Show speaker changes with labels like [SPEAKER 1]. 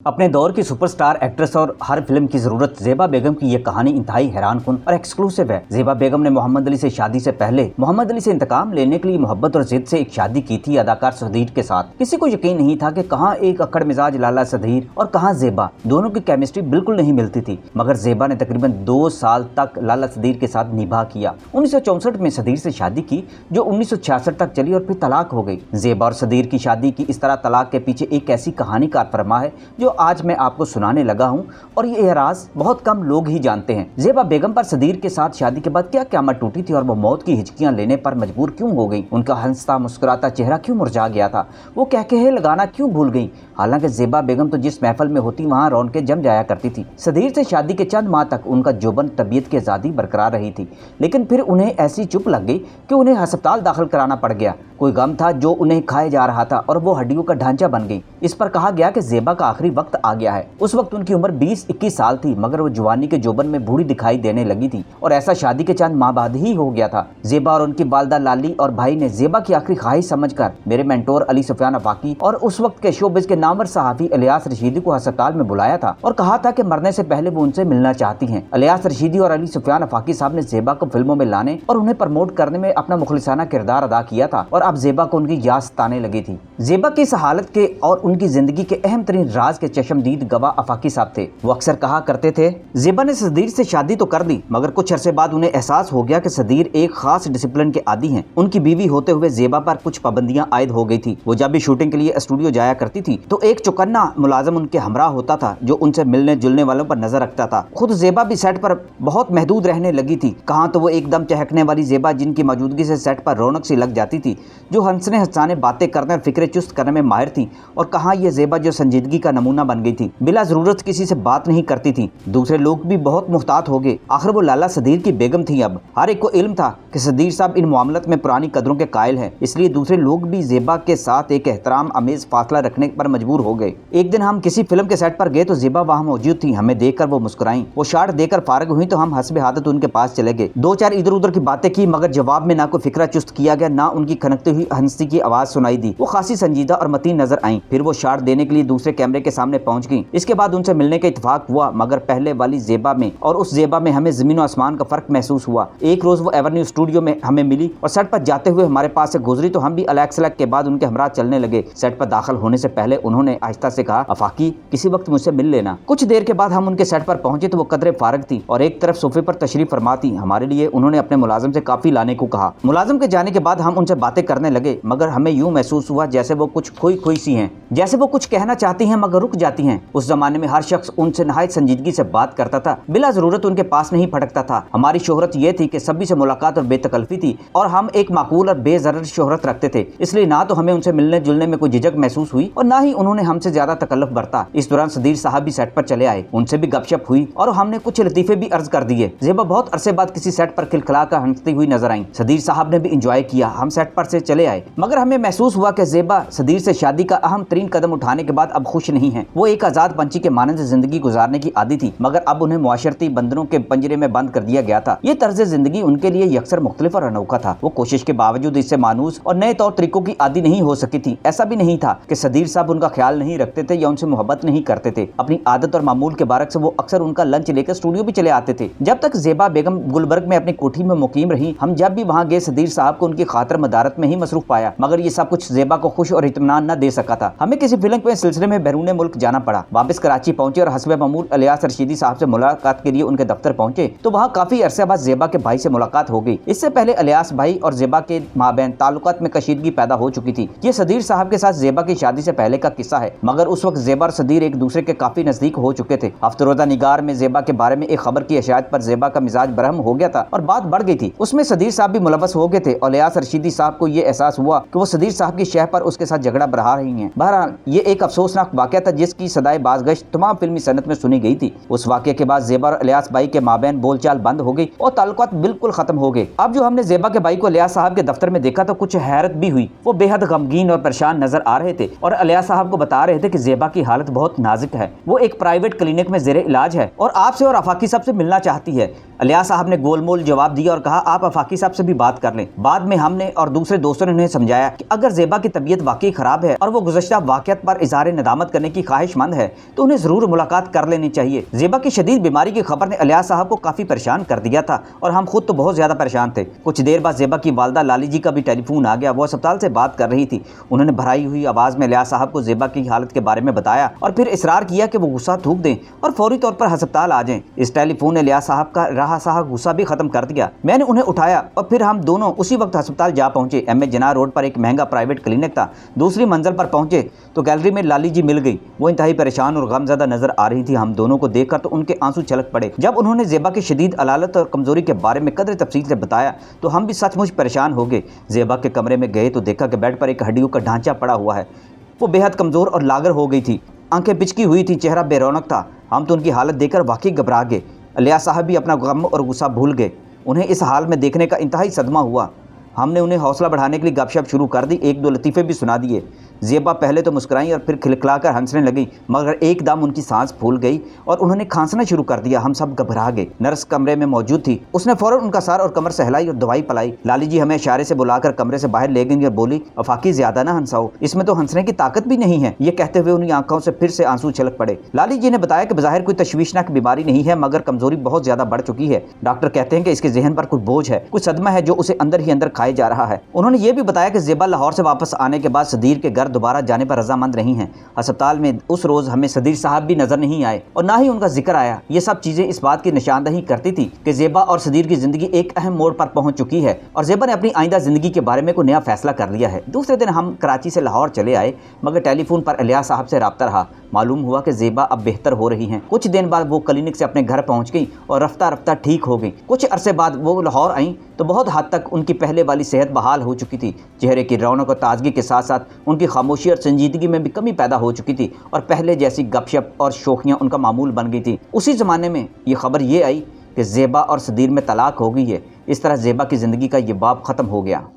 [SPEAKER 1] अपने दौर की सुपरस्टार एक्ट्रेस और हर फिल्म की जरूरत ज़ेबा बेगम की ये कहानी इंतहाई हैरानकुन और एक्सक्लूसिव है। ज़ेबा बेगम ने मोहम्मद अली से शादी से पहले मोहम्मद अली से इंतकाम लेने के लिए मोहब्बत और जिद से एक शादी की थी अदाकार सदीर के साथ। किसी को यकीन नहीं था कि कहाँ एक अक्कड़ मिजाज लाला सदीर और कहाँ ज़ेबा, दोनों की केमिस्ट्री बिल्कुल नहीं मिलती थी। मगर ज़ेबा ने तकरीबन 2 साल तक लाला सदीर के साथ निभा किया। 1964 में सदीर से शादी की जो 1966 तक चली और फिर तलाक हो गई। ज़ेबा और सदीर की शादी की इस तरह तलाक के पीछे एक ऐसी कहानी कारफरमा है जो आज मैं आपको सुनाने लगा हूं और ये राज बहुत कम लोग ही जानते हैं। ज़ेबा बेगम पर सदीर के साथ शादी के बाद क्या क़यामत टूटी थी और वो मौत की हिचकियां लेने पर मजबूर क्यों हो गई? उनका हंसता मुस्कुराता चेहरा क्यों मुरझा गया था? वो कहकहे लगाना क्यों भूल गई? हालांकि ज़ेबा बेगम तो जिस महफल में होती वहां रौनकें जम जाया करती थी। सदीर से शादी के चंद माह तक उनका जोबन तबीयत की आज़ादी बरकरार रही थी, लेकिन फिर उन्हें ऐसी चुप लग गई कि उन्हें अस्पताल दाखिल कराना पड़ गया। कोई गम था जो उन्हें खाए जा रहा था और वो हड्डियों का ढांचा बन गई। इस पर कहा गया कि ज़ेबा का आखिरी वक्त आ गया है। उस वक्त उनकी उम्र 20-21 साल थी, मगर वो जवानी के जोबन में बूढ़ी दिखाई देने लगी थी और ऐसा शादी के चंद माह बाद ही हो गया था। ज़ेबा और उनकी वालदा लाली और भाई ने ज़ेबा की आखिरी ख्वाहिश समझकर मेरे मेंटोर अली सुफियान अफाकी और उस वक्त के शोबिज़ के नामवर सहाफ़ी इलियास रशीदी को अस्पताल में बुलाया था और कहा था कि मरने से पहले वो उनसे मिलना चाहती हैं। इलियास रशीदी और अली सुफियान अफाकी साहब ने ज़ेबा को फिल्मों में लाने और उन्हें प्रमोट करने में अपना मुखलिसाना किरदार अदा किया था और अब ज़ेबा को उनकी याद सताने लगी थी। ज़ेबा की इस हालत के और उनकी जिंदगी के अहम तरीन राज के चश्मदीद गवाह अफाकी साहब थे। वो अक्सर कहा करते थे, ज़ेबा ने सदीर से शादी तो कर दी, मगर कुछ अरसे बाद उन्हें एहसास हो गया कि सदीर एक खास डिसिप्लिन के आदी हैं। उनकी बीवी होते हुए ज़ेबा पर कुछ पाबंदियां आयद हो गई थी। वो जब भी शूटिंग के लिए स्टूडियो जाया करती थी तो एक चौकन्ना मुलाजिम उनके हमरा होता था जो उनसे मिलने जुलने वालों पर नजर रखता था। खुद ज़ेबा भी सेट पर बहुत महदूद रहने लगी थी। कहाँ तो वो एकदम चहकने वाली ज़ेबा जिनकी मौजूदगी से सेट पर रौनक सी लग जाती थी, जो हंसने हंसाने बातें करने और फिक्रे चुस्त करने में माहिर थी, और कहाँ ये ज़ेबा जो संजीदगी का नमूना बन गई थी, बिला ज़रूरत किसी से बात नहीं करती थी। दूसरे लोग भी बहुत मुहतात हो गए। आखिर वो लाला सदीर की बेगम थी। अब हर एक को इल्म था कि सदीर साहब इन मामलत में पुरानी कदरों के कायल हैं, इसलिए दूसरे लोग भी ज़ेबा के साथ एक एहतराम अमेज फासला रखने पर मजबूर हो गए। एक दिन हम किसी फिल्म के सेट पर गए तो ज़ेबा वहाँ मौजूद थी। हमें देखकर वो मुस्कुराई। वो शार्ट देकर फारिग हुई तो हम हस्बे हादत उनके पास चले गए। 2-4 इधर उधर की बातें की, मगर जवाब में ना कोई फिक्रा चुस्त किया गया, ना उनकी खनकती हुई हंसी की आवाज़ सुनाई दी। वो खासी संजीदा और मतीन नजर आई। फिर वो शार्ट देने के लिए दूसरे कैमरे के सामने पहुंच गई। इसके बाद उनसे मिलने का इत्तेफाक हुआ, मगर पहले वाली ज़ेबा में और उस ज़ेबा में हमें ज़मीन और आसमान का फर्क महसूस हुआ। एक रोज़ वो एवेन्यू स्टूडियो में हमें मिली और सेट पर जाते हुए हमारे पास से गुजरी तो हम भी अलग सलग के बाद उनके हमरा चलने लगे। सेट पर दाखिल होने से पहले उन्होंने आहिस्ता से कहा, अफाकी किसी वक्त मुझसे मिल लेना। कुछ देर के बाद हम उनके सेट पर पहुंचे तो वो कदरे फारिग थी और एक तरफ सोफे पर तशरीफ फरमा थी। हमारे लिए उन्होंने अपने मुलाजिम से काफ़ी लाने को कहा। मुलाजिम के जाने के बाद हम उनसे बातें करने लगे, मगर हमें यूँ महसूस हुआ जैसे वो कुछ खोई सी हैं, जैसे वो कुछ कहना चाहती हैं मगर रुक जाती हैं। उस जमाने में हर शख्स उनसे नहायत संजीदगी से बात करता था, बिला जरूरत उनके पास नहीं फटकता था। हमारी शोहरत ये थी कि सभी से मुलाकात और बेतकल्फी थी और हम एक माकूल और बेज़रर शोहरत रखते थे, इसलिए ना तो हमें उनसे मिलने जुलने में कोई झिझक महसूस हुई और ना ही उन्होंने हमसे ज्यादा तकल्लुफ बरता। इस दौरान सदीर साहब भी सेट पर चले आए, उनसे भी गपशप हुई और हमने कुछ लतीफे भी अर्ज कर दिए। ज़ेबा बहुत अरसे बाद किसी सेट पर खिलखिला कर हंसती हुई नजर आई। सदीर साहब ने भी इंजॉय किया। हम सेट पर से चले आए, मगर हमें महसूस हुआ कि ज़ेबा सदीर से शादी का अहम तरीन कदम उठाने के बाद अब खुश नहीं है। वो एक आज़ाद पंछी के मानंद जिंदगी गुजारने की आदी थी, मगर अब उन्हें मुआशरती बंदरों के पंजरे में बंद कर दिया गया था। ये तर्ज जिंदगी उनके लिए यकसर मुख्तलिफ और अनोखा था। वो कोशिश के बावजूद इससे मानूस और नए तौर तरीकों की आदी नहीं हो सकी थी। ऐसा भी नहीं था कि सदीर साहब उनका ख्याल नहीं रखते थे या उनसे मोहब्बत नहीं करते थे। अपनी आदत और मामूल के बारक से वो अक्सर उनका लंच लेकर स्टूडियो भी चले आते थे। जब तक ज़ेबा बेगम गुलबर्ग में अपनी कोठी में मुकीम रही, हम जब भी वहाँ गए सदीर साहब को उनकी खातिर मदारत में ही मसरूफ पाया, मगर ये सब कुछ ज़ेबा को खुश और इत्मीनान न दे सका था। हमें किसी फिल्म के सिलसिले में बैरून मुल्क जाना पड़ा। वापस कराची पहुंचे और हस्बे मामूल इलियास रशीदी साहब से मुलाकात के लिए उनके दफ्तर पहुंचे तो वहाँ काफी अरसे बाद ज़ेबा के भाई से मुलाकात हो गई। इससे पहले इलियास भाई और ज़ेबा के माबैन ताल्लुकात में कशीदगी पैदा हो चुकी थी। ये सदीर साहब के साथ ज़ेबा की शादी से पहले का किस्सा है, मगर उस वक्त ज़ेबा और सदीर एक दूसरे के काफी नजदीक हो चुके थे। हफ्तरोज़ा निगार में ज़ेबा के बारे में एक खबर की इशाअत पर ज़ेबा का मिजाज बरहम हो गया था और बात बढ़ गई थी। उसमें सदीर साहब भी मुलव्वस हो गए थे और इलियास रशीदी साहब को ये एहसास हुआ कि वो सदीर साहब की शह पर उसके साथ झगड़ा बढ़ा रही हैं। बहरहाल ये एक अफसोसनाक वाक़या था जिसकी सदाए बाज़गश्त तमाम फिल्मी सनत में सुनी गई थी। उस वाक़े के बाद ज़ेबा और इलियास भाई के माबैन बोलचाल बंद हो गई और ताल्लुकात बिल्कुल खत्म हो गए। अब जो हमने ज़ेबा के भाई को इलियास साहब के दफ्तर में देखा तो कुछ हैरत भी हुई। वो बेहद गमगीन और परेशान नजर आ रहे थे और इलियास साहब को बता रहे थे कि ज़ेबा की हालत बहुत नाजुक है, वो एक प्राइवेट क्लिनिक में ज़ेरे इलाज है और आपसे और अफाकी साहब से मिलना चाहती है। इलियास साहब ने गोलमोल जवाब दिया और कहा, आप अफाकी साहब से भी बात कर लें। बाद में हमने और दूसरे दोस्तों ने उन्हें समझाया कि अगर ज़ेबा की तबीयत वाकई खराब है और वो गुज़श्ता वाक़यात पर इज़हार नदामत करने की ख्वाहिशमंद है तो उन्हें ज़रूर मुलाकात कर लेनी चाहिए। ज़ेबा की शदीद बीमारी की खबर ने इलियास साहब को काफ़ी परेशान कर दिया था और हम खुद तो बहुत ज़्यादा परेशान थे। कुछ देर बाद ज़ेबा की वालदा लाली जी का भी टेलीफोन आ गया। वो अस्पताल से बात कर रही थी। उन्होंने भराई हुई आवाज़ में इलियास साहब को ज़ेबा की हालत के बारे में बताया और फिर इसरार किया कि वो गुस्सा थूक दें और फौरी तौर पर अस्पताल आ जाएं। इस टेलीफोन ने इलियास साहब का रहा सहा गुस्सा भी खत्म कर दिया। मैंने उन्हें उठाया और फिर हम दोनों उसी वक्त अस्पताल जा पहुंचे। एम ए जिनाह रोड पर एक महंगा प्राइवेट क्लिनिक था। दूसरी मंजिल पर पहुंचे तो गैलरी में लाली जी मिल गई। वो इंतहाई परेशान और गमज़दा नजर आ रही थी। हम दोनों को देखकर तो उनके आंसू छलक पड़े। जब उन्होंने ज़ेबा की शदीद अलालत और कमजोरी के बारे में कदर तफसील से बताया तो हम भी सचमुच परेशान हो गए। ज़ेबा के कमरे में गए तो देखा कि बेड पर एक हड्डियों का ढांचा पड़ा हुआ है। वो बेहद कमज़ोर और लागर हो गई थी। आंखें बिचकी हुई थी, चेहरा बेरौनक था। हम तो उनकी हालत देखकर वाकई घबरा गए। इलियास साहब भी अपना गम और गुस्सा भूल गए। उन्हें इस हाल में देखने का इंतहाई सदमा हुआ। हमने उन्हें हौसला बढ़ाने के लिए गपशप शुरू कर दी। एक दो लतीफ़े भी सुना दिए। ज़ेबा पहले तो मुस्कुराई और फिर खिलखिलाकर हंसने लगी, मगर एकदम उनकी सांस फूल गई और उन्होंने खांसना शुरू कर दिया। हम सब घबरा गए। नर्स कमरे में मौजूद थी। उसने फ़ौरन उनका सर और कमर सहलाई और दवाई पिलाई। लाली जी हमें इशारे से बुलाकर कमरे से बाहर ले गई और बोली, अफाकी ज़्यादा ना हंसाओ, इसमें तो हंसने की ताकत भी नहीं है। ये कहते हुए उनकी आंखों से फिर से आंसू छलक पड़े। लाली जी ने बताया कि बज़ाहिर कोई तशवीशनाक बीमारी नहीं है, मगर कमजोरी बहुत ज़्यादा बढ़ चुकी है। डॉक्टर कहते हैं कि इसके जहन पर कोई बोझ है, कुछ सदमा है जो उसे अंदर ही अंदर खाए जा रहा है। उन्होंने ये भी बताया कि ज़ेबा लाहौर से वापस आने के बाद सदीर के घर दोबारा जाने पर रजामंद नहीं हैं। अस्पताल में उस रोज़ हमें सदीर साहब भी नजर नहीं आए और ना ही उनका जिक्र आया। ये सब चीज़ें इस बात की निशानदही करती थी कि ज़ेबा और सदीर की ज़िंदगी एक अहम मोड़ पर पहुंच चुकी है और ज़ेबा ने अपनी आइंदा ज़िंदगी के बारे में कोई नया फैसला कर लिया है। दूसरे दिन हम कराची से लाहौर चले आए, मगर टेलीफोन पर इलियास साहब से रब्ता रहा। मालूम हुआ कि ज़ेबा अब बेहतर हो रही हैं। कुछ दिन बाद वो क्लिनिक से अपने घर पहुंच गई और रफ्ता रफ्ता ठीक हो गई। कुछ अरसे बाद वो लाहौर आई तो बहुत हद तक उनकी पहले वाली सेहत बहाल हो चुकी थी। चेहरे की रौनक और ताजगी के साथ साथ उनकी खामोशी और संजीदगी में भी कमी पैदा हो चुकी थी और पहले जैसी गपशप और शोखियाँ उनका मामूल बन गई थी। उसी ज़माने में ये खबर ये आई कि ज़ेबा और सदीर में तलाक हो गई है। इस तरह ज़ेबा की ज़िंदगी का ये बाब ख़त्म हो गया।